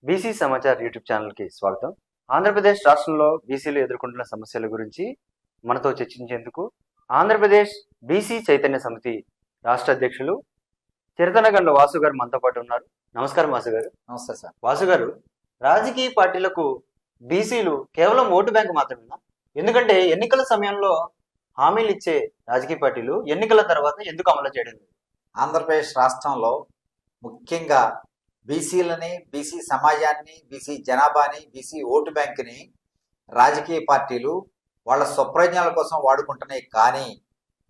BC Samachar YouTube ఛానల్కి స్వాగతం. ఆంధ్రప్రదేశ్ రాష్ట్రంలో బీసీలు ఎదుర్కొంటున్న సమస్యల గురించి మనతో చర్చించేందుకు ఆంధ్రప్రదేశ్ బీసీ చైతన్య సమితి రాష్ట్ర అధ్యక్షులు చిరతనగండ్ల వాసు గారు మనతో పాటు ఉన్నారు. నమస్కారం వాసు గారు. నమస్తే సార్. వాసు గారు, రాజకీయ పార్టీలకు బీసీలు కేవలం ఓటు బ్యాంకు మాత్రమేనా? ఎందుకంటే ఎన్నికల సమయంలో హామీలు ఇచ్చే రాజకీయ పార్టీలు ఎన్నికల తర్వాత ఎందుకు అమలు చేయడం లేదు? ఆంధ్రప్రదేశ్ రాష్ట్రంలో ముఖ్యంగా బీసీలని, బీసీ సమాజాన్ని, బీసీ జనాభాని, బీసీ ఓటు బ్యాంకుని రాజకీయ పార్టీలు వాళ్ళ స్వప్రయోజనాల కోసం వాడుకుంటున్నాయి. కానీ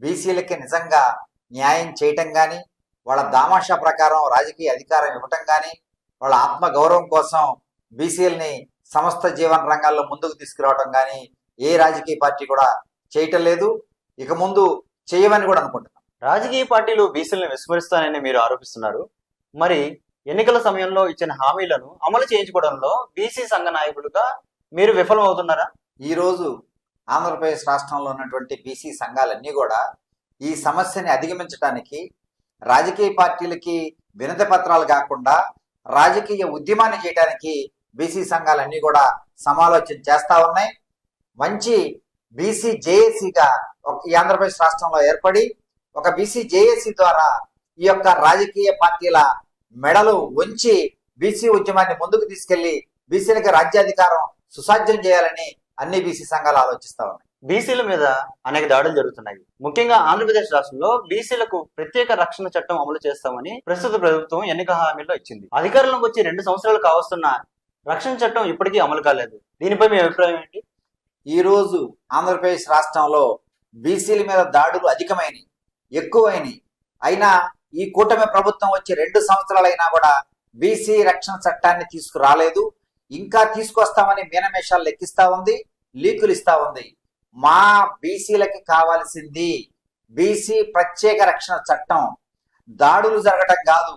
బీసీలకి నిజంగా న్యాయం చేయటం కానీ, వాళ్ళ దామాషా ప్రకారం రాజకీయ అధికారం ఇవ్వటం కానీ, వాళ్ళ ఆత్మ గౌరవం కోసం బీసీలని సమస్త జీవన రంగాల్లో ముందుకు తీసుకురావటం కానీ ఏ రాజకీయ పార్టీ కూడా చేయటం లేదు. ఇక ముందు చేయమని కూడా అనుకుంటున్నాం. రాజకీయ పార్టీలు బీసీలను విస్మరిస్తానని మీరు ఆరోపిస్తున్నారు. మరి ఎన్నికల సమయంలో ఇచ్చిన హామీలను అమలు చేయించుకోవడంలో బీసీ సంఘ నాయకులుగా మీరు విఫలం అవుతున్నారా? ఈరోజు ఆంధ్రప్రదేశ్ రాష్ట్రంలో ఉన్నటువంటి బీసీ సంఘాలన్నీ కూడా ఈ సమస్యని అధిగమించడానికి రాజకీయ పార్టీలకి వినతి పత్రాలు కాకుండా రాజకీయ ఉద్యమాన్ని చేయడానికి బీసీ సంఘాలన్నీ కూడా సమాలోచన చేస్తా ఉన్నాయి. మంచి బీసీ జేఏసీగా ఈ ఆంధ్రప్రదేశ్ రాష్ట్రంలో ఏర్పడి ఒక బీసీ జేఏసీ ద్వారా ఈ యొక్క రాజకీయ పార్టీల మెడలు వంచి బీసీ ఉద్యమాన్ని ముందుకు తీసుకెళ్లి బీసీలకు రాజ్యాధికారం సుసాధ్యం చేయాలని అన్ని బీసీ సంఘాలు ఆలోచిస్తా ఉన్నాయి. బీసీల మీద అనేక దాడులు జరుగుతున్నాయి. ముఖ్యంగా ఆంధ్రప్రదేశ్ రాష్ట్రంలో బీసీలకు ప్రత్యేక రక్షణ చట్టం అమలు చేస్తామని ప్రస్తుత ప్రభుత్వం ఎన్నికల హామీలో ఇచ్చింది. అధికారంలోకి వచ్చి 2 సంవత్సరాలు కావస్తున్న రక్షణ చట్టం ఇప్పటికీ అమలు కాలేదు. దీనిపై మీ అభిప్రాయం ఏంటి? ఈ రోజు ఆంధ్రప్రదేశ్ రాష్ట్రంలో బీసీల మీద దాడులు అధికమైనవి, ఎక్కువైనవి. అయినా ఈ కూటమి ప్రభుత్వం వచ్చి 2 సంవత్సరాలైనా కూడా బీసీ రక్షణ చట్టాన్ని తీసుకురాలేదు. ఇంకా తీసుకొస్తామని మీనమేషాలు లెక్కిస్తా ఉంది, లీకులు ఇస్తా ఉంది. మా బీసీలకి కావాల్సింది బీసీ ప్రత్యేక రక్షణ చట్టం. దాడులు జరగటం కాదు,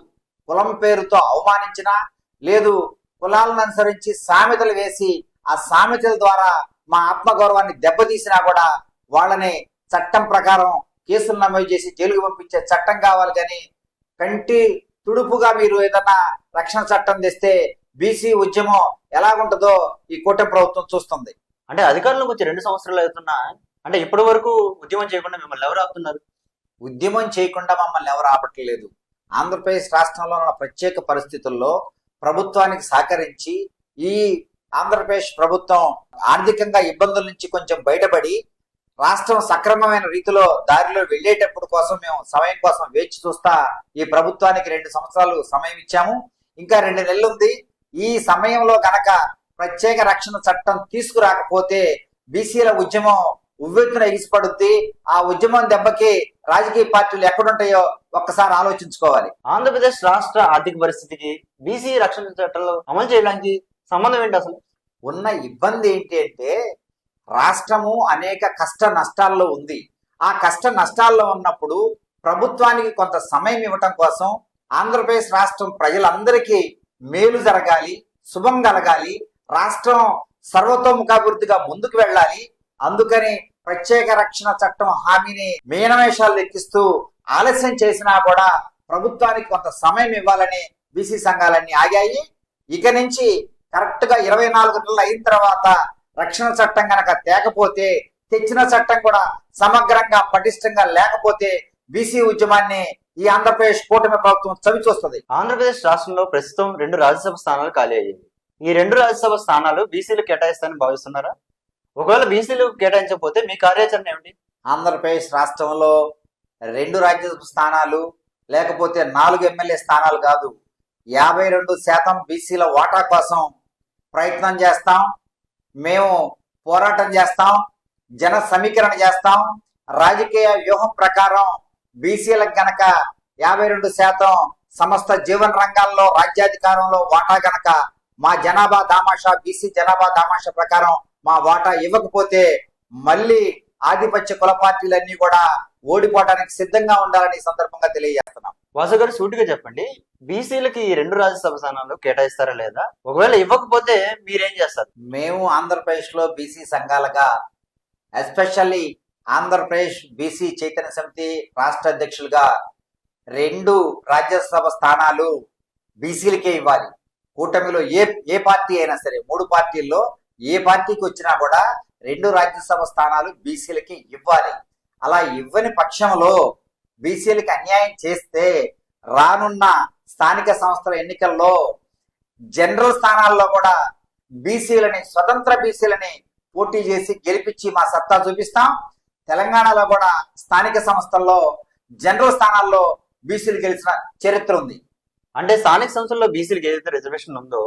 కులం పేరుతో అవమానించినా లేదు, కులాలను అనుసరించి సామెతలు వేసి ఆ సామెతల ద్వారా మా ఆత్మగౌరవాన్ని దెబ్బతీసినా కూడా వాళ్ళని చట్టం ప్రకారం కేసులు నమోదు చేసి జైలుకు పంపించే చట్టం కావాలి. కానీ కంటి తుడుపుగా మీరు ఏదన్నా రక్షణ చట్టం తెస్తే బీసీ ఉద్యమం ఎలాగుంటుందో ఈ కూటమి ప్రభుత్వం చూస్తుంది. అంటే అధికారంలోకి వచ్చి 2 సంవత్సరాలు అవుతున్నా అంటే ఇప్పటి వరకు ఉద్యమం చేయకుండా మిమ్మల్ని ఎవరు ఆపుతున్నారు? ఉద్యమం చేయకుండా మమ్మల్ని ఎవరు ఆపట్లేదు. ఆంధ్రప్రదేశ్ రాష్ట్రంలో ఉన్న ప్రత్యేక పరిస్థితుల్లో ప్రభుత్వానికి సహకరించి ఈ ఆంధ్రప్రదేశ్ ప్రభుత్వం ఆర్థికంగా ఇబ్బందుల నుంచి కొంచెం బయటపడి రాష్ట్రం సక్రమమైన రీతిలో దారిలో వెళ్లేటప్పుడు కోసం మేము సమయం కోసం వేచి చూస్తా ఈ ప్రభుత్వానికి 2 సంవత్సరాలు సమయం ఇచ్చాము. ఇంకా 2 నెలలు ఉంది. ఈ సమయంలో గనక ప్రత్యేక రక్షణ చట్టం తీసుకురాకపోతే బీసీల ఉద్యమం ఉవ్వెత్తున ఎగిసిపడుద్ది. ఆ ఉద్యమం దెబ్బకి రాజకీయ పార్టీలు ఎక్కడుంటాయో ఒక్కసారి ఆలోచించుకోవాలి. ఆంధ్రప్రదేశ్ రాష్ట్ర ఆర్థిక పరిస్థితికి బీసీ రక్షణ చట్టాలు అమలు చేయడానికి సంబంధం ఏంటి? అసలు ఉన్న ఇబ్బంది ఏంటి అంటే రాష్ట్రము అనేక కష్ట నష్టాల్లో ఉంది. ఆ కష్ట నష్టాల్లో ఉన్నప్పుడు ప్రభుత్వానికి కొంత సమయం ఇవ్వటం కోసం ఆంధ్రప్రదేశ్ రాష్ట్రం ప్రజలందరికీ మేలు జరగాలి, శుభం కలగాలి, రాష్ట్రం సర్వతోముఖాభివృద్ధిగా ముందుకు వెళ్ళాలి. అందుకని ప్రత్యేక రక్షణ చట్టం హామీని మీనమేషాలు లెక్కిస్తూ ఆలస్యం చేసినా కూడా ప్రభుత్వానికి కొంత సమయం ఇవ్వాలని బీసీ సంఘాలన్నీ ఆగాయి. ఇక నుంచి కరెక్ట్ గా 24 నెలలు అయిన తర్వాత రక్షణ చట్టం గనక తేకపోతే, తెచ్చిన చట్టం కూడా సమగ్రంగా పటిష్టంగా లేకపోతే బీసీ ఉద్యమాన్ని ఈ ఆంధ్రప్రదేశ్ కూటమి ప్రభుత్వం చవిచూస్తుంది. ఆంధ్రప్రదేశ్ రాష్ట్రంలో ప్రస్తుతం 2 రాజ్యసభ స్థానాలు ఖాళీ అయ్యాయి. ఈ 2 రాజ్యసభ స్థానాలు బీసీలు కేటాయిస్తారని భావిస్తున్నారా? ఒకవేళ బీసీలు కేటాయించకపోతే మీ కార్యాచరణ ఏమిటి? ఆంధ్రప్రదేశ్ రాష్ట్రంలో 2 రాజ్యసభ స్థానాలు లేకపోతే 4 ఎమ్మెల్యే స్థానాలు కాదు, 52% బీసీల వాటా కోసం ప్రయత్నం చేస్తాం. మేము పోరాటం చేస్తాం, జన సమీకరణ చేస్తాం. రాజకీయ వ్యూహం ప్రకారం బీసీలకు గనక 52% సమస్త జీవన రంగాల్లో రాజ్యాధికారంలో వాటా గనక మా జనాభా దామాషా, బీసీ జనాభా దామాషా ప్రకారం మా వాటా ఇవ్వకపోతే మళ్ళీ ఆధిపత్య కుల పార్టీలన్నీ కూడా ఓడిపోవడానికి సిద్ధంగా ఉండాలని సందర్భంగా తెలియజేస్తున్నాం. వాసు గారు, సూటిగా చెప్పండి, బీసీలకి ఈ 2 రాజ్యసభ స్థానాలు కేటాయిస్తారా లేదా? ఒకవేళ ఇవ్వకపోతే మీరేం చేస్తారు? మేము ఆంధ్రప్రదేశ్ లో బీసీ సంఘాలుగా, ఎస్పెషల్లీ ఆంధ్రప్రదేశ్ బీసీ చైతన్య సమితి రాష్ట్ర అధ్యక్షులుగా 2 రాజ్యసభ స్థానాలు బీసీలకే ఇవ్వాలి. కూటమిలో ఏ పార్టీ అయినా సరే 3 పార్టీల్లో ఏ పార్టీకి వచ్చినా కూడా 2 రాజ్యసభ స్థానాలు బీసీలకి ఇవ్వాలి. అలా ఇవ్వని పక్షంలో బీసీలకి అన్యాయం చేస్తే రానున్న స్థానిక సంస్థల ఎన్నికల్లో జనరల్ స్థానాల్లో కూడా స్వతంత్ర బీసీలని పోటీ చేసి గెలిపించి మా సత్తా చూపిస్తాం. తెలంగాణలో కూడా స్థానిక సంస్థల్లో జనరల్ స్థానాల్లో బీసీలు గెలిచిన చరిత్ర ఉంది. అంటే స్థానిక సంస్థల్లో బీసీలకు ఏదైతే రిజర్వేషన్ ఉందో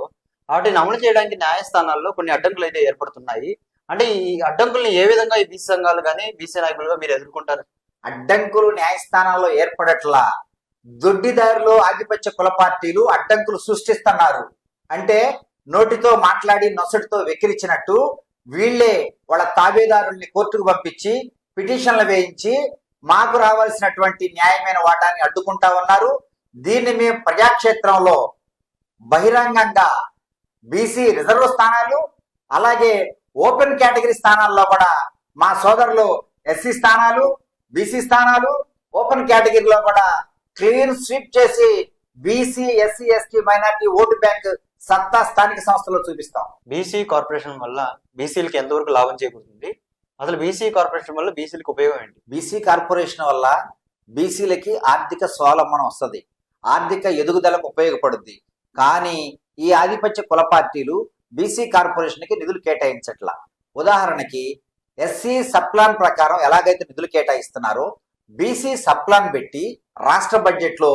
వాటిని అమలు చేయడానికి న్యాయస్థానాల్లో కొన్ని అడ్డంకులు అయితే ఏర్పడుతున్నాయి. అంటే ఈ అడ్డంకుల్ని ఏ విధంగా ఈ బీసీ సంఘాలు కానీ బీసీ నాయకులుగా మీరు ఎదుర్కొంటారు? అడ్డంకులు న్యాయస్థానాల్లో ఏర్పడట్లా, దొడ్డిదారులు ఆధిపత్య కుల పార్టీలు అడ్డంకులు సృష్టిస్తున్నారు. అంటే నోటితో మాట్లాడి నొసటితో వెకిరించినట్టు వీళ్లే వాళ్ళ తాబేదారుల్ని కోర్టుకు పంపించి పిటిషన్లు వేయించి మాకు రావాల్సినటువంటి న్యాయమైన వాటాన్ని అడ్డుకుంటా ఉన్నారు. దీన్ని మేము ప్రజాక్షేత్రంలో బహిరంగంగా బీసీ రిజర్వ్ స్థానాలు అలాగే ఓపెన్ కేటగిరీ స్థానాల్లో కూడా మా సోదరులు ఎస్సీ స్థానాలు బీసీ స్థానాలు ఓపెన్ కేటగిరీలో కూడా క్లీన్ స్వీప్ చేసి BC SC ST minority vote bank సత్తా స్థానిక సంస్థలో చూపిస్తాం. బీసీ కార్పొరేషన్ వల్ల బీసీలకి ఎంతవరకు లాభం చేకూరుతుంది? అసలు బీసీ కార్పొరేషన్ వల్ల బీసీలకు ఉపయోగం ఏంటి? బీసీ కార్పొరేషన్ వల్ల బీసీలకి ఆర్థిక స్వావలంబన వస్తుంది, ఆర్థిక ఎదుగుదలకు ఉపయోగపడుద్ది. కానీ ఈ ఆధిపత్య కుల పార్టీలు బీసీ కార్పొరేషన్ కి నిధులు కేటాయించట్ల. ఉదాహరణకి ఎస్సీ సప్లాన్ ప్రకారం ఎలాగైతే నిధులు కేటాయిస్తున్నారో బీసీ సప్లాన్ పెట్టి రాష్ట్ర బడ్జెట్ లో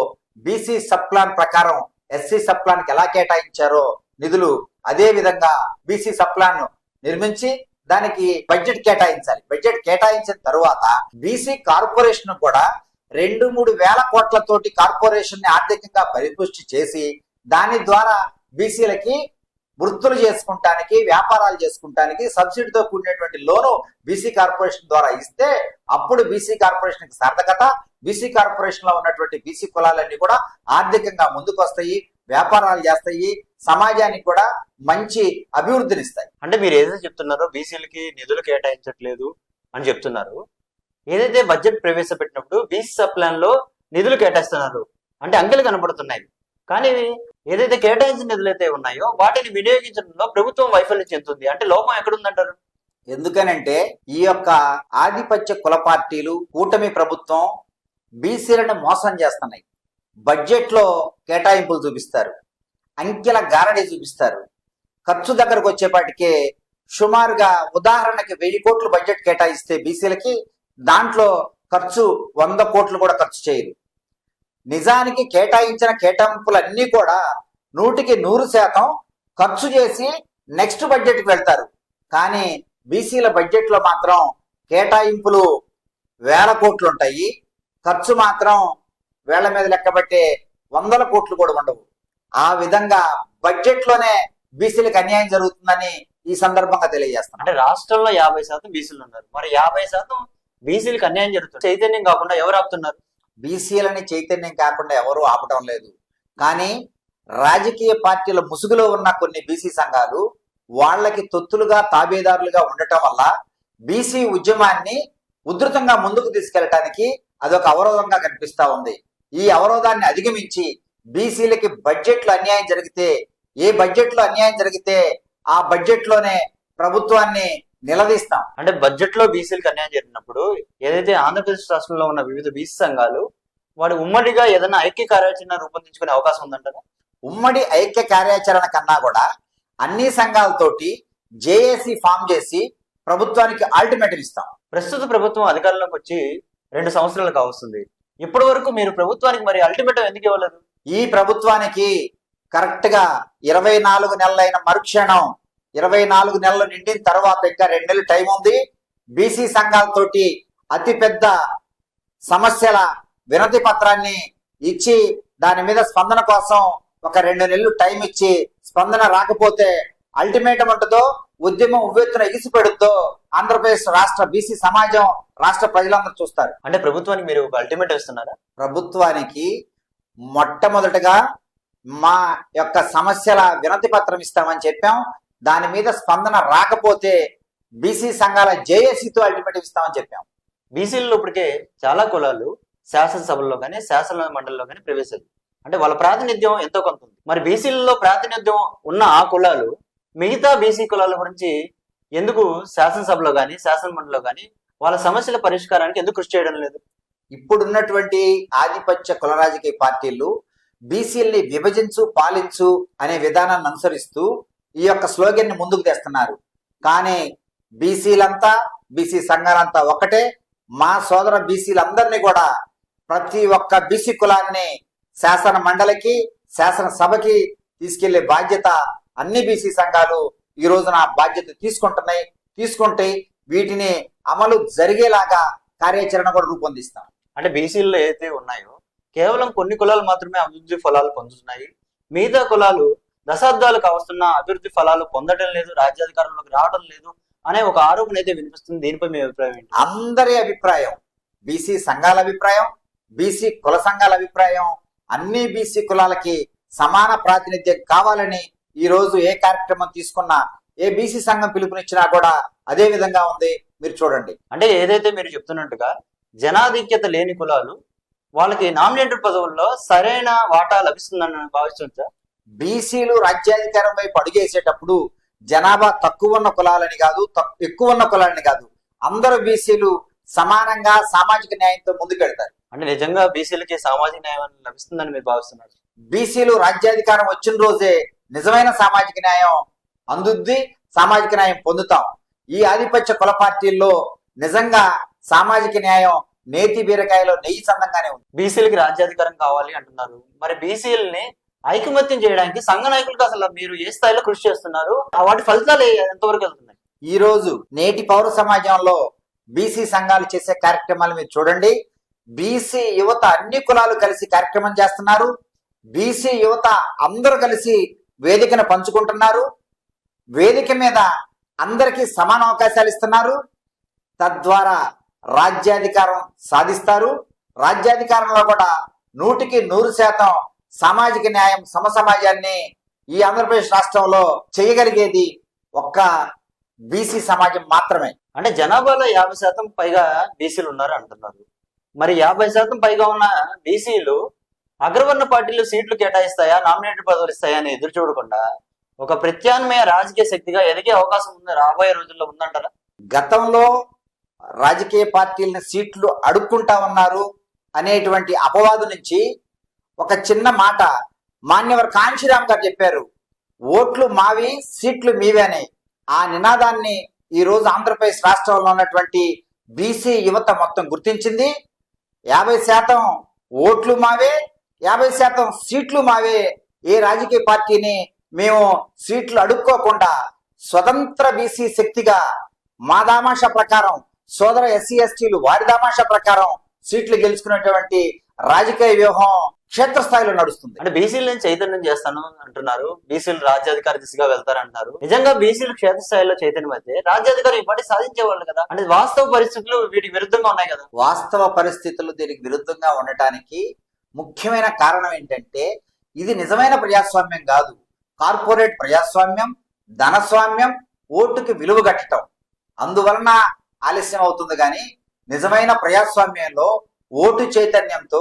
బీసీ సప్లాన్ ప్రకారం ఎస్సీ సప్లాన్ కి ఎలా కేటాయించారో నిధులు అదే విధంగా బీసీ సప్లాన్ నిర్మించి దానికి బడ్జెట్ కేటాయించాలి. బడ్జెట్ కేటాయించిన తరువాత బీసీ కార్పొరేషన్ కూడా 2-3 వేల కోట్లతోటి కార్పొరేషన్ ని ఆర్థికంగా పరిపుష్టి చేసి దాని ద్వారా బీసీలకి వృత్తులు చేసుకుంటానికి వ్యాపారాలు చేసుకుంటానికి సబ్సిడీతో కూడినటువంటి లోను బీసీ కార్పొరేషన్ ద్వారా ఇస్తే అప్పుడు బీసీ కార్పొరేషన్ కి సార్థకత, బీసీ కార్పొరేషన్ లో ఉన్నటువంటి బీసీ కులాలన్నీ కూడా ఆర్థికంగా ముందుకు వస్తాయి, వ్యాపారాలు చేస్తాయి, సమాజానికి కూడా మంచి అభివృద్ధినిస్తాయి. అంటే మీరు ఏదైతే చెప్తున్నారో బీసీలకి నిధులు కేటాయించట్లేదు అని చెప్తున్నారు, ఏదైతే బడ్జెట్ ప్రవేశపెట్టినప్పుడు బీసీ సప్లాన్ లో నిధులు కేటాయిస్తున్నారు అంటే అంకెలు కనబడుతున్నాయి. కానీ ఏదైతే కేటాయించిన నిధులు అయితే ఉన్నాయో వాటిని వినియోగించడంలో ప్రభుత్వం వైఫల్యం చెందుతుంది. అంటే లోపం ఎక్కడుందంటారు? ఎందుకనంటే ఈ యొక్క ఆధిపత్య కుల పార్టీలు కూటమి ప్రభుత్వం బీసీలను మోసం చేస్తున్నాయి. బడ్జెట్ లో కేటాయింపులు చూపిస్తారు, అంకెల గారడీ చూపిస్తారు. ఖర్చు దగ్గరకు వచ్చేపాటికే సుమారుగా ఉదాహరణకి 1000 కోట్లు బడ్జెట్ కేటాయిస్తే బీసీలకి దాంట్లో ఖర్చు 100 కోట్లు కూడా ఖర్చు చేయరు. నిజానికి కేటాయించిన కేటాయింపులన్నీ కూడా 100% ఖర్చు చేసి నెక్స్ట్ బడ్జెట్కి వెళ్తారు. కానీ బీసీల బడ్జెట్ లో మాత్రం కేటాయింపులు 1000 కోట్లు ఉంటాయి, ఖర్చు మాత్రం వేళ్ల మీద లెక్కబట్టే 100 కోట్లు కూడా ఉండవు. ఆ విధంగా బడ్జెట్ లోనే బీసీలకు అన్యాయం జరుగుతుందని ఈ సందర్భంగా తెలియజేస్తాం. అంటే రాష్ట్రంలో 50% బీసీలు ఉన్నారు, మరి 50% బీసీలకు అన్యాయం జరుగుతుంది. చైతన్యం కాకుండా ఎవరు ఆపుతున్నారు? బీసీలని చైతన్యం కాకుండా ఎవరు ఆపటం లేదు. కానీ రాజకీయ పార్టీల ముసుగులో ఉన్న కొన్ని బీసీ సంఘాలు వాళ్ళకి తొత్తులుగా తాబేదారులుగా ఉండటం వల్ల బీసీ ఉద్యమాన్ని ఉధృతంగా ముందుకు తీసుకెళ్ళటానికి అదొక అవరోధంగా కనిపిస్తా ఉంది. ఈ అవరోధాన్ని అధిగమించి బీసీలకి బడ్జెట్ లో అన్యాయం జరిగితే ఆ బడ్జెట్ లోనే ప్రభుత్వాన్ని నిలదీస్తాం. అంటే బడ్జెట్ లో బీసీలకు అన్యాయం జరిగినప్పుడు ఏదైతే ఆంధ్రప్రదేశ్ రాష్ట్రంలో ఉన్న వివిధ బీసీ సంఘాలు వాడు ఉమ్మడిగా ఏదైనా ఐక్య కార్యాచరణ రూపొందించుకునే అవకాశం ఉందంటారా? ఉమ్మడి ఐక్య కార్యాచరణ కన్నా కూడా అన్ని సంఘాలతోటి జేఏసీ ఫామ్ చేసి ప్రభుత్వానికి అల్టిమేటం ఇస్తాం. ప్రస్తుత ప్రభుత్వం అధికారంలోకి వచ్చి 2 సంవత్సరాలు కావస్తుంది. ఇప్పటి వరకు మీరు ప్రభుత్వానికి మరి అల్టిమేటం ఎందుకు ఇవ్వలేదు? ఈ ప్రభుత్వానికి కరెక్ట్ గా 24 నెలలైన మరుక్షణం 24 నెలలు నిండిన తర్వాత ఇంకా 2 నెలలు టైం ఉంది. బీసీ సంఘాలతోటి అతిపెద్ద సమస్యల వినతి పత్రాన్ని ఇచ్చి దాని మీద స్పందన కోసం ఒక 2 నెలలు టైం ఇచ్చి స్పందన రాకపోతే అల్టిమేటం ఉంటుందో ఉద్యమం ఉవ్వెత్తున ఎగిసిపెడుద్దో ఆంధ్రప్రదేశ్ రాష్ట్ర బీసీ సమాజం రాష్ట్ర ప్రజలందరూ చూస్తారు. అంటే ప్రభుత్వానికి మీరు ఒక అల్టిమేటం ఇస్తున్నారా? ప్రభుత్వానికి మొట్టమొదటగా మా యొక్క సమస్యల వినతి పత్రం ఇస్తామని చెప్పాం. దాని మీద స్పందన రాకపోతే బీసీ సంఘాల జేఏసీతో అల్టిమేటం ఇస్తామని చెప్పాం. బీసీలలో ఇప్పటికే చాలా కులాలు శాసనసభల్లో కానీ శాసన మండలిలో కానీ అంటే వాళ్ళ ప్రాతినిధ్యం ఎంతో కొంత ఉంది. మరి బీసీలలో ప్రాతినిధ్యం ఉన్న ఆ కులాలు మిగతా బీసీ కులాల గురించి ఎందుకు శాసనసభలో కానీ శాసనమండలిలో కానీ వాళ్ళ సమస్యల పరిష్కారానికి ఎందుకు కృషి చేయడం లేదు? ఇప్పుడున్నటువంటి ఆధిపత్య కుల రాజకీయ పార్టీలు బీసీల్ని విభజించు పాలించు అనే విధానాన్ని అనుసరిస్తూ ఈ యొక్క స్లోగన్ ని ముందుకు తెస్తున్నారు. కానీ బీసీలంతా బీసీ సంఘాలంతా ఒకటే. మా సోదర బీసీలందరినీ కూడా ప్రతి ఒక్క బీసీ కులాన్ని శాసన మండలికి శాసనసభకి తీసుకెళ్లే బాధ్యత అన్ని బీసీ సంఘాలు ఈ రోజున బాధ్యత తీసుకుంటే వీటిని అమలు జరిగేలాగా కార్యాచరణ కూడా రూపొందిస్తాం. అంటే బీసీల్లో ఏదైతే ఉన్నాయో కేవలం కొన్ని కులాలు మాత్రమే అభివృద్ధి ఫలాలు పొందుతున్నాయి, మిగతా కులాలు దశాబ్దాలకు వస్తున్న అభివృద్ధి ఫలాలు పొందడం లేదు, రాజ్యాధికారంలోకి రావడం లేదు అనే ఒక ఆరోపణ అయితే వినిపిస్తుంది. దీనిపై మీ అభిప్రాయం ఏంటి? అందరి అభిప్రాయం, బీసీ సంఘాల అభిప్రాయం, బీసీ కుల సంఘాల అభిప్రాయం, అన్ని బీసీ కులాలకి సమాన ప్రాతినిధ్యం కావాలని ఈ రోజు ఏ కార్యక్రమం తీసుకున్నా, ఏ బీసీ సంఘం పిలుపునిచ్చినా కూడా అదే విధంగా ఉంది. మీరు చూడండి. అంటే ఏదైతే మీరు చెప్తున్నట్టుగా జనాధిక్యత లేని కులాలు వాళ్ళకి నామినేటెడ్ పదవుల్లో సరైన వాటా లభిస్తుందని భావిస్తుంటా? బీసీలు రాజ్యాధికారం వైపు అడుగేసేటప్పుడు జనాభా తక్కువ ఉన్న కులాలని కాదు, ఎక్కువ ఉన్న కులాలని కాదు, అందరూ బీసీలు సమానంగా సామాజిక న్యాయంతో ముందుకెళ్తారు. అంటే నిజంగా బీసీలకి సామాజిక న్యాయం లభిస్తుందని మీరు భావిస్తున్నారు? బీసీలు రాజ్యాధికారం వచ్చిన రోజే నిజమైన సామాజిక న్యాయం అందుద్ది, సామాజిక న్యాయం పొందుతాం. ఈ ఆధిపత్య కుల పార్టీల్లో నిజంగా సామాజిక న్యాయం నేతి బీరకాయలో నెయ్యి చందంగానే ఉంది. బీసీలకి రాజ్యాధికారం కావాలి అంటున్నారు. మరి బీసీలని ఐకమత్యం చేయడానికి సంఘ నాయకులకు అసలు మీరు ఏ స్థాయిలో కృషి చేస్తున్నారు? వాటి ఫలితాలు ఎంతవరకు వెళ్తున్నాయి? ఈ రోజు నేటి పౌర సమాజంలో బీసీ సంఘాలు చేసే కార్యక్రమాలు మీరు చూడండి. బీసీ యువత అన్ని కులాలు కలిసి కార్యక్రమం చేస్తున్నారు. బీసీ యువత అందరూ కలిసి వేదికను పంచుకుంటున్నారు. వేదిక మీద అందరికీ సమాన అవకాశాలు ఇస్తున్నారు. తద్వారా రాజ్యాధికారం సాధిస్తారు. రాజ్యాధికారంలో కూడా 100% సామాజిక న్యాయం, సమసమాజాన్ని ఈ ఆంధ్రప్రదేశ్ రాష్ట్రంలో చేయగలిగేది ఒక్క బీసీ సమాజం మాత్రమే. అంటే జనాభాలో 50% పైగా బీసీలు ఉన్నారు అంటున్నారు. మరి 50% పైగా ఉన్న బీసీలు అగ్రవర్ణ పార్టీలు సీట్లు కేటాయిస్తాయా, నామినేటెడ్ పదవులు ఇస్తాయా అని ఎదురు చూడకుండా ఒక ప్రత్యామ్నాయ రాజకీయ శక్తిగా ఎదిగే అవకాశం ఉంది రాబోయే రోజుల్లో ఉందంటారా? గతంలో రాజకీయ పార్టీలని సీట్లు అడుక్కుంటా ఉన్నారు అనేటువంటి అపవాదు నుంచి ఒక చిన్న మాట మాన్యవర్ కాంశీరామ్ గారు చెప్పారు, ఓట్లు మావి సీట్లు మీవే అని. ఆ నినాదాన్ని ఈ రోజు ఆంధ్రప్రదేశ్ రాష్ట్రంలో ఉన్నటువంటి బీసీ యువత మొత్తం గుర్తించింది. 50% ఓట్లు మావే, 50% సీట్లు మావే. ఏ రాజకీయ పార్టీని మేము సీట్లు అడుక్కోకుండా స్వతంత్ర బీసీ శక్తిగా మా దామాషా ప్రకారం, సోదర ఎస్సీ ఎస్టీలు వారి దామాషా ప్రకారం సీట్లు గెలుచుకునేటువంటి రాజకీయ వ్యూహం క్షేత్రస్థాయిలో నడుస్తుంది. అంటే బీసీలను చైతన్యం చేస్తాను అంటున్నారు, బీసీలు రాజ్యాధికార దిశగా వెళ్తారంటున్నారు. నిజంగా బీసీలు క్షేత్రస్థాయిలో చైతన్యం అయితే రాజ్యాధికారం ఇప్పటి సాధించేవాళ్ళు కదా. అంటే వాస్తవ పరిస్థితులు వీటికి విరుద్ధంగా ఉన్నాయి కదా. వాస్తవ పరిస్థితులు దీనికి విరుద్ధంగా ఉండటానికి ముఖ్యమైన కారణం ఏంటంటే ఇది నిజమైన ప్రజాస్వామ్యం కాదు. కార్పొరేట్ ప్రజాస్వామ్యం, ధనస్వామ్యం, ఓటుకి విలువ కట్టడం. అందువలన ఆలస్యం అవుతుంది. కానీ నిజమైన ప్రజాస్వామ్యంలో ఓటు చైతన్యంతో,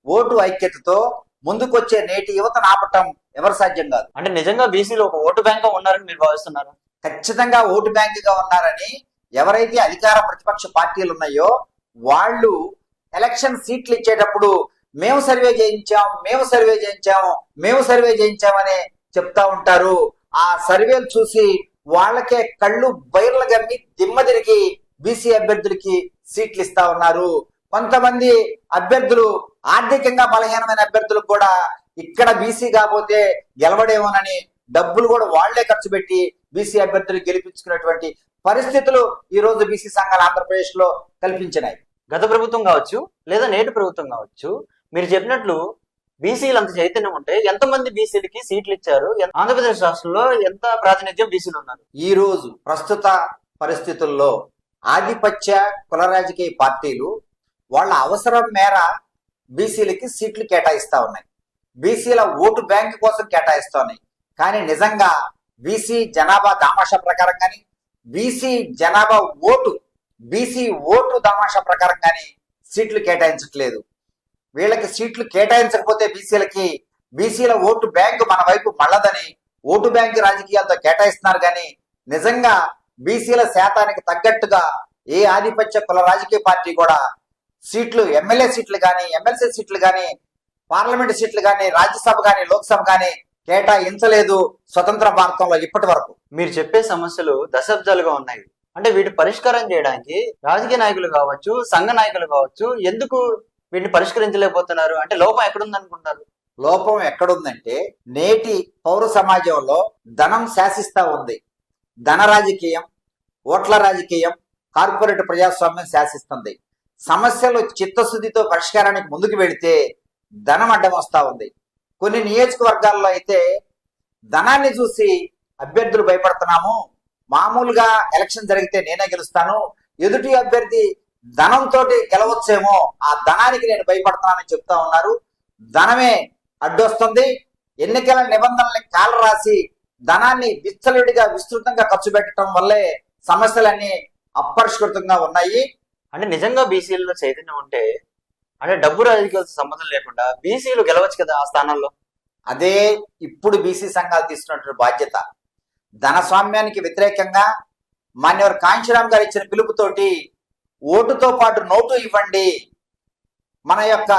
ఓటు ఐక్యతతో ముందుకొచ్చే నేటి యువతను ఆపటం ఎవరు సాధ్యం కాదు. అంటే నిజంగా బీసీలో ఒక ఓటు బ్యాంక్ ఉన్నారని మీరు భావిస్తున్నారు? ఖచ్చితంగా ఓటు బ్యాంకుగా ఉన్నారని ఎవరైతే అధికార ప్రతిపక్ష పార్టీలు ఉన్నాయో వాళ్ళు ఎలక్షన్ సీట్లు ఇచ్చేటప్పుడు మేము సర్వే చేయించామని చెప్తా ఉంటారు. ఆ సర్వేలు చూసి వాళ్ళకే కళ్ళు బైర్లు గమ్మి దిమ్మ తిరిగి బీసీ అభ్యర్థులకి సీట్లు ఇస్తా ఉన్నారు. కొంతమంది అభ్యర్థులు ఆర్థికంగా బలహీనమైన అభ్యర్థులకు కూడా ఇక్కడ బీసీ కాకపోతే గెలవడేమోనని డబ్బులు కూడా వాళ్లే ఖర్చు పెట్టి బీసీ అభ్యర్థులు గెలిపించుకునేటువంటి పరిస్థితులు ఈ రోజు బీసీ సంఘాలు ఆంధ్రప్రదేశ్ లో కల్పించినాయి. గత ప్రభుత్వం కావచ్చు లేదా నేటి ప్రభుత్వం కావచ్చు, మీరు చెప్పినట్లు బీసీలు అంత చైతన్యం ఉంటే ఎంతమంది బీసీలకి సీట్లు ఇచ్చారు? ఆంధ్రప్రదేశ్ రాష్ట్రంలో ఎంత ప్రాతినిధ్యం బీసీలు ఉన్నారు? ఈ రోజు ప్రస్తుత పరిస్థితుల్లో ఆధిపత్య కుల రాజకీయ పార్టీలు వాళ్ళ అవసరం మేర బీసీలకి సీట్లు కేటాయిస్తా ఉన్నాయి. బీసీల ఓటు బ్యాంక్ కోసం కేటాయిస్తా ఉన్నాయి. కానీ నిజంగా బీసీ జనాభా దామాషా ప్రకారం కానీ, బీసీ ఓటు దామాషా ప్రకారం కానీ సీట్లు కేటాయించట్లేదు. వీళ్ళకి సీట్లు కేటాయించకపోతే బీసీలకి బీసీల ఓటు బ్యాంకు మన వైపు మళ్ళదని ఓటు బ్యాంకు రాజకీయాలతో కేటాయిస్తున్నారు కానీ నిజంగా బీసీల శాతానికి తగ్గట్టుగా ఏ ఆధిపత్య కుల రాజకీయ పార్టీ కూడా సీట్లు, ఎమ్మెల్యే సీట్లు కానీ, ఎమ్మెల్సీ సీట్లు కానీ, పార్లమెంట్ సీట్లు కానీ, రాజ్యసభ కానీ, లోక్సభ కానీ కేటాయించలేదు స్వతంత్ర భారతంలో ఇప్పటి వరకు. మీరు చెప్పే సమస్యలు దశాబ్దాలుగా ఉన్నాయి. అంటే వీటి పరిష్కారం చేయడానికి రాజకీయ నాయకులు కావచ్చు, సంఘ నాయకులు కావచ్చు, ఎందుకు వీటిని పరిష్కరించలేకపోతున్నారు? అంటే లోపం ఎక్కడుంది అనుకుంటారు? లోపం ఎక్కడుందంటే నేటి పౌర సమాజంలో ధనం శాసిస్తా ఉంది. ధన రాజకీయం, ఓట్ల రాజకీయం, కార్పొరేట్ ప్రజాస్వామ్యం శాసిస్తుంది. సమస్యలు చిత్తశుద్ధితో పరిష్కారానికి ముందుకు వెళితే ధనం అడ్డం వస్తా ఉంది. కొన్ని నియోజకవర్గాల్లో అయితే ధనాన్ని చూసి అభ్యర్థులు భయపడుతున్నాము. మామూలుగా ఎలక్షన్ జరిగితే నేనే గెలుస్తాను, ఎదుటి అభ్యర్థి ధనంతో గెలవచ్చేమో, ఆ ధనానికి నేను భయపడుతున్నానని చెప్తా ఉన్నారు. ధనమే అడ్డొస్తుంది. ఎన్నికల నిబంధనల్ని కాల రాసి ధనాన్ని విచ్చలవిడిగా విస్తృతంగా ఖర్చు పెట్టడం వల్లే సమస్యలన్నీ అపరిష్కృతంగా ఉన్నాయి. అంటే నిజంగా బీసీలలో చైతన్యం ఉంటే, అంటే డబ్బు రాజకీయాలతో సంబంధం లేకుండా బీసీలు గెలవచ్చు కదా ఆ స్థానాల్లో. అదే ఇప్పుడు బీసీ సంఘాలు తీసుకున్నటువంటి బాధ్యత. ధనస్వామ్యానికి వ్యతిరేకంగా మాన్యవర్ కాంశీరామ్ గారు ఇచ్చిన పిలుపుతోటి ఓటుతో పాటు నోటు ఇవ్వండి, మన యొక్క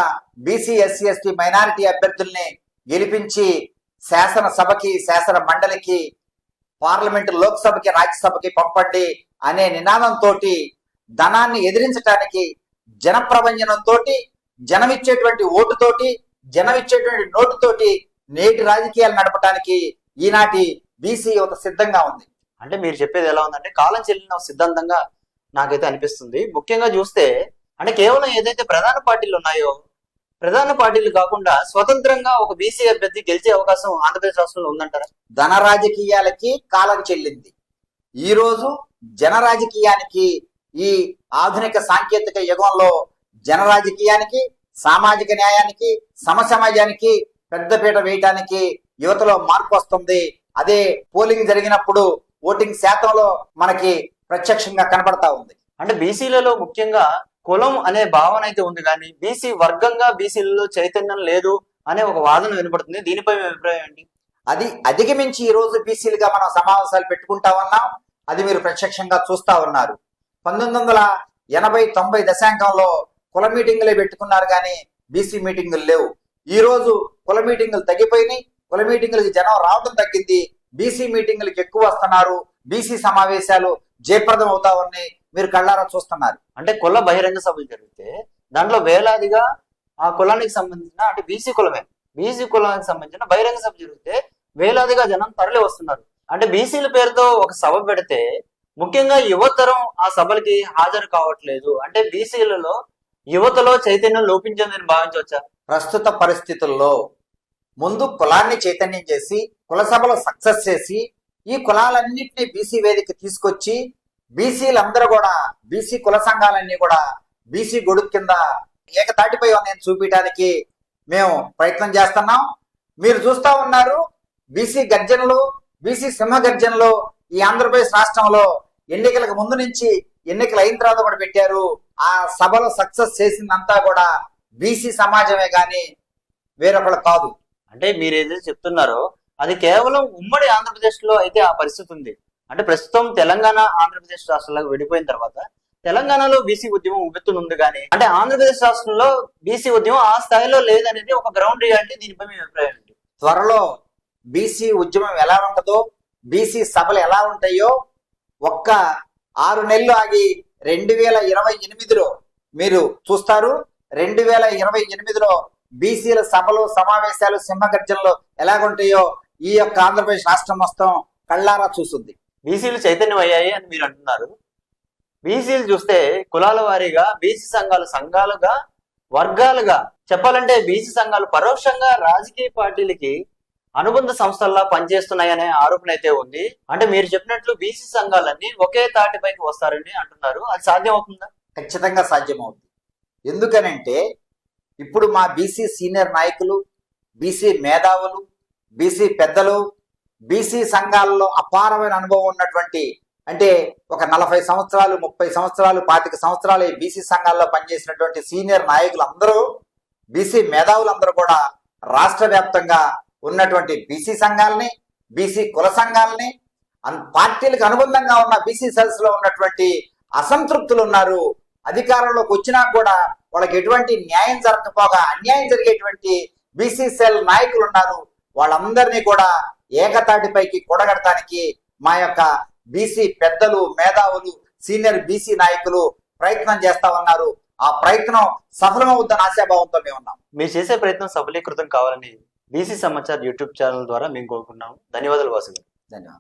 బీసీ, ఎస్సీ, ఎస్టీ, మైనారిటీ అభ్యర్థుల్ని గెలిపించి శాసనసభకి, శాసన మండలికి, పార్లమెంటు, లోక్సభకి, రాజ్యసభకి పంపండి అనే నినాదంతో ధనాన్ని ఎదిరించడానికి, జన ప్రభంజనంతో, జనమిచ్చేటువంటి ఓటుతోటి, జనమిచ్చేటువంటి నోటుతోటి నేటి రాజకీయాలు నడపడానికి ఈనాటి బీసీ యువత సిద్ధంగా ఉంది. అంటే మీరు చెప్పేది ఎలా ఉందంటే కాలం చెల్లిన సిద్ధాంతంగా నాకైతే అనిపిస్తుంది. ముఖ్యంగా చూస్తే అంటే కేవలం ఏదైతే ప్రధాన పార్టీలు ఉన్నాయో, ప్రధాన పార్టీలు కాకుండా స్వతంత్రంగా ఒక బీసీ అభ్యర్థి గెలిచే అవకాశం ఆంధ్రప్రదేశ్ రాష్ట్రంలో ఉందంటారా? ధన రాజకీయాలకి కాలం చెల్లింది. ఈ రోజు జన రాజకీయానికి, ఈ ఆధునిక సాంకేతిక యుగంలో జన రాజకీయానికి, సామాజిక న్యాయానికి, సమసమాజానికి పెద్దపీట వేయటానికి యువతలో మార్పు వస్తుంది. అదే పోలింగ్ జరిగినప్పుడు ఓటింగ్ శాతంలో మనకి ప్రత్యక్షంగా కనపడతా ఉంది. అంటే బీసీలలో ముఖ్యంగా కులం అనే భావన అయితే ఉంది, కానీ బీసీ వర్గంగా బీసీలలో చైతన్యం లేదు అనే ఒక వాదన వినపడుతుంది. దీనిపై మీ అభిప్రాయం ఏంటి? అది అధిగమించి ఈ రోజు బీసీలుగా మనం సమావేశాలు పెట్టుకుంటా ఉన్నాం. అది మీరు ప్రత్యక్షంగా చూస్తా ఉన్నారు. 1980-90 దశాంకంలో కుల మీటింగులే పెట్టుకున్నారు కానీ బీసీ మీటింగులు లేవు. ఈ రోజు కుల మీటింగులు తగ్గిపోయినాయి. కుల మీటింగులకి జనం రావడం తగ్గింది. బీసీ మీటింగులకి ఎక్కువ వస్తున్నారు. బీసీ సమావేశాలు జయప్రదం అవుతా ఉన్నాయి. మీరు కళ్ళారా చూస్తున్నారు. అంటే కుల బహిరంగ సభలు జరిగితే దాంట్లో వేలాదిగా ఆ కులానికి సంబంధించిన, అంటే బీసీ కులమే, బీసీ కులానికి సంబంధించిన బహిరంగ సభ జరిగితే వేలాదిగా జనం తరలి వస్తున్నారు. అంటే బీసీల పేరుతో ఒక సభ పెడితే ముఖ్యంగా యువతరం ఆ సభలకి హాజరు కావట్లేదు. అంటే బీసీలలో యువతలో చైతన్యం లోపించిందని భావించవచ్చా? ప్రస్తుత పరిస్థితుల్లో ముందు కులాన్ని చైతన్యం చేసి, కుల సభలో సక్సెస్ చేసి, ఈ కులాలన్నింటినీ బీసీ వేదిక తీసుకొచ్చి బీసీలందరూ కూడా, బీసీ కుల సంఘాలన్నీ కూడా బీసీ గొడుగు కింద ఏకతాటిపై ఉన్నాయని చూపించడానికి మేము ప్రయత్నం చేస్తున్నాం. మీరు చూస్తా ఉన్నారు బీసీ గర్జనలు, బీసీ సింహ గర్జనలు ఈ ఆంధ్రప్రదేశ్ రాష్ట్రంలో ఎన్నికలకు ముందు నుంచి, ఎన్నికలు అయిన తర్వాత కూడా పెట్టారు. ఆ సభలో సక్సెస్ చేసిందంతా కూడా బీసీ సమాజమే కానీ వేరొకళ్ళు కాదు. అంటే మీరు ఏదైతే చెప్తున్నారో అది కేవలం ఉమ్మడి ఆంధ్రప్రదేశ్ లో అయితే ఆ పరిస్థితి ఉంది. అంటే ప్రస్తుతం తెలంగాణ, ఆంధ్రప్రదేశ్ రాష్ట్రాలకు విడిపోయిన తర్వాత తెలంగాణలో బీసీ ఉద్యమం ఉవ్వెత్తునుంది, కానీ అంటే ఆంధ్రప్రదేశ్ రాష్ట్రంలో బీసీ ఉద్యమం ఆ స్థాయిలో లేదనేది ఒక గ్రౌండ్ రియాలిటీ. దీనిపై మీ అభిప్రాయం ఏంటి? త్వరలో బీసీ ఉద్యమం ఎలా ఉంటుందో, బీసీ సభలు ఎలా ఉంటాయో ఒక్క 6 నెలలు ఆగి 2028లో మీరు చూస్తారు. 2028లో బీసీల సభలు, సమావేశాలు, సింహగర్జనలు ఎలాగుంటాయో ఈ యొక్క ఆంధ్రప్రదేశ్ రాష్ట్రం మొత్తం కళ్ళారా చూస్తుంది. బీసీలు చైతన్యం అయ్యాయి అని మీరు అంటున్నారు. బీసీలు చూస్తే కులాల వారీగా బీసీ సంఘాలు సంఘాలుగా, వర్గాలుగా చెప్పాలంటే బీసీ సంఘాలు పరోక్షంగా రాజకీయ పార్టీలకి అనుబంధ సంస్థల్లా పనిచేస్తున్నాయనే ఆరోపణ అయితే ఉంది. అంటే మీరు చెప్పినట్లు బీసీ సంఘాలన్నీ ఒకే తాటిపైకి వస్తారని అంటున్నారు. అది సాధ్యం అవుతుందా? ఖచ్చితంగా సాధ్యమవుతుంది. ఎందుకనంటే ఇప్పుడు మా బీసీ సీనియర్ నాయకులు, బీసీ మేధావులు, బీసీ పెద్దలు, బీసీ సంఘాలలో అపారమైన అనుభవం ఉన్నటువంటి, అంటే ఒక 40 సంవత్సరాలు, 30 సంవత్సరాలు, 25 సంవత్సరాలు ఈ బీసీ సంఘాల్లో పనిచేసినటువంటి సీనియర్ నాయకులు అందరూ, బీసీ మేధావులందరూ కూడా రాష్ట్ర వ్యాప్తంగా ఉన్నటువంటి బీసీ సంఘాలని, బీసీ కుల సంఘాలని, పార్టీలకు అనుబంధంగా ఉన్న బీసీ సెల్స్ లో ఉన్నటువంటి అసంతృప్తులు ఉన్నారు. అధికారంలోకి వచ్చినా కూడా వాళ్ళకి ఎటువంటి న్యాయం జరగకపోగా అన్యాయం జరిగేటువంటి బీసీ సెల్ నాయకులు ఉన్నారు. వాళ్ళందరినీ కూడా ఏకతాటిపైకి కూడగడటానికి మా యొక్క బీసీ పెద్దలు, మేధావులు, సీనియర్ బీసీ నాయకులు ప్రయత్నం చేస్తా ఉన్నారు. ఆ ప్రయత్నం సఫలమవుతుందని ఆశాభావంతో మేము ఉన్నాం. మీరు చేసే ప్రయత్నం సఫలీకృతం కావాలని బీసీ సమాచార్ యూట్యూబ్ ఛానల్ ద్వారా మేము కోరుకున్నాము. ధన్యవాదాలు వాసు గారు. ధన్యవాదాలు.